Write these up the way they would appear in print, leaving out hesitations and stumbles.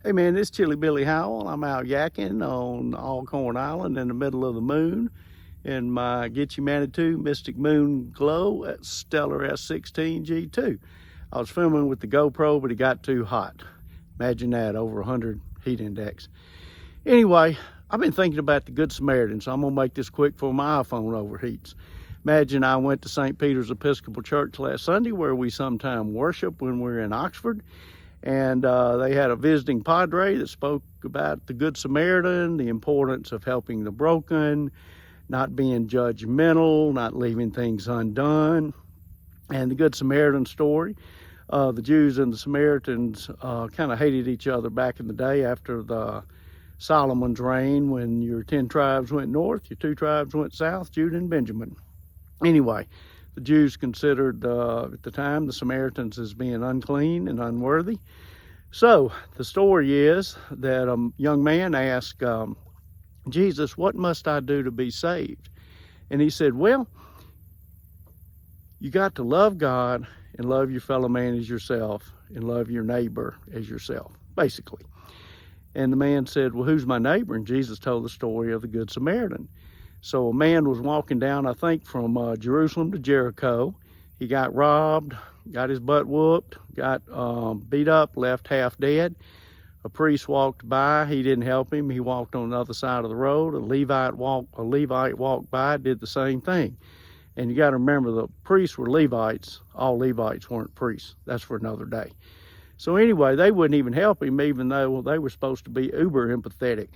Hey man, this is Chilly Billy Howell. I'm out yakking on Alcorn Island in the middle of the moon in my Gitche Manitou Mystic Moonglow at Stellar S16 G2. I was filming with the GoPro, but it got too hot. Imagine that, over 100 heat index. Anyway, I've been thinking about the Good Samaritan, so I'm gonna make this quick before my iPhone overheats. Madge and I went to St. Peter's Episcopal Church last Sunday, where we sometimes worship when we're in Oxford. And they had a visiting padre that spoke about the Good Samaritan, the importance of helping the broken, not being judgmental, not leaving things undone, and the Good Samaritan story. The Jews and the Samaritans kind of hated each other back in the day after the Soloman's reign, when your 10 tribes went north, your 2 tribes went south, Judah and Benjamin. Anyway, the Jews considered at the time the Samaritans as being unclean and unworthy. So the story is that a young man asked Jesus, "What must I do to be saved?" And he said, "Well, you got to love God and love your fellow man as yourself and love your neighbor as yourself," basically. And the man said, "Well, who's my neighbor?" And Jesus told the story of the Good Samaritan. So a man was walking down, I think, from Jerusalem to Jericho. He got robbed, got his butt whooped, got beat up, left half dead. A priest walked by. He didn't help him. He walked on the other side of the road. A Levite walked by, did the same thing. And you got to remember, the priests were Levites. All Levites weren't priests. That's for another day. So anyway, they wouldn't even help him, even though they were supposed to be uber empathetic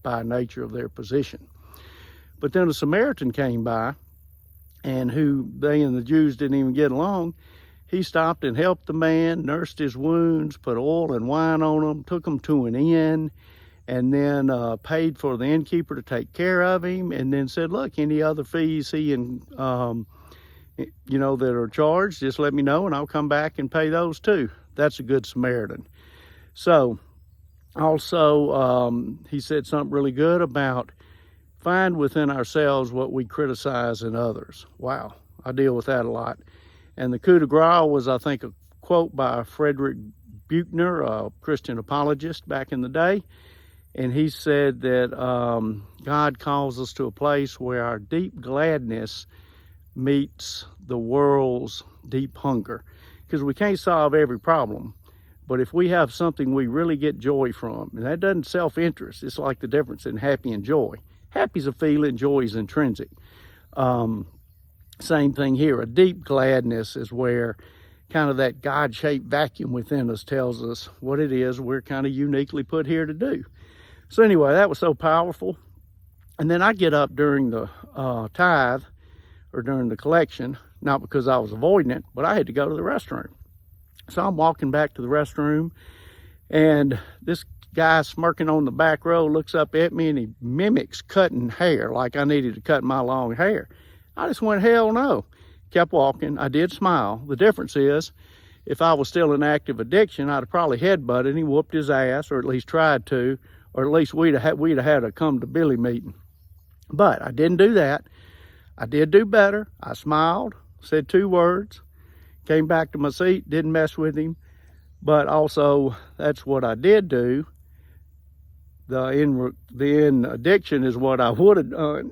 by nature of their position. But then a Samaritan came by, and who they and the Jews didn't even get along. He stopped and helped the man, nursed his wounds, put oil and wine on him, took him to an inn, and then paid for the innkeeper to take care of him, and then said, "Look, any other fees he and that are charged, just let me know, and I'll come back and pay those too." That's a Good Samaritan. So also, he said something really good about find within ourselves what we criticize in others. Wow, I deal with that a lot. And the coup de grace was, I think, a quote by Frederick Buechner, a Christian apologist back in the day. And he said that God calls us to a place where our deep gladness meets the world's deep hunger. Because we can't solve every problem. But if we have something we really get joy from, and that doesn't self-interest, it's like the difference in happy and joy. Happy's a feeling, joy is intrinsic. Same thing here. A deep gladness is where kind of that God-shaped vacuum within us tells us what it is we're kind of uniquely put here to do. So anyway, that was so powerful. And then I get up during the tithe, or during the collection, not because I was avoiding it, but I had to go to the restroom. So I'm walking back to the restroom, and this guy smirking on the back row looks up at me, and he mimics cutting hair, like I needed to cut my long hair. I just went, hell no. Kept walking. I did smile. The difference is, if I was still in active addiction, I'd have probably headbutted him, whooped his ass, or at least tried to, or at least we'd have had a come to Billy meeting. But I didn't do that. I did do better. I smiled, said 2 words, came back to my seat, didn't mess with him. But also, that's what I did do. The in addiction is what I would have done.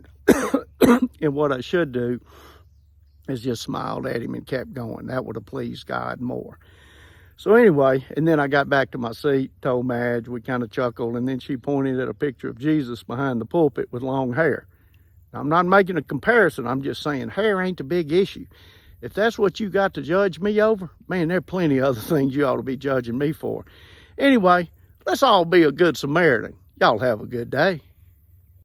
And what I should do is just smiled at him and kept going. That would have pleased God more. So anyway, and then I got back to my seat, told Madge, we kind of chuckled, and then she pointed at a picture of Jesus behind the pulpit with long hair. Now, I'm not making a comparison. I'm just saying hair ain't the big issue. If that's what you got to judge me over, man, there are plenty of other things you ought to be judging me for. Anyway, let's all be a Good Samaritan. Y'all have a good day.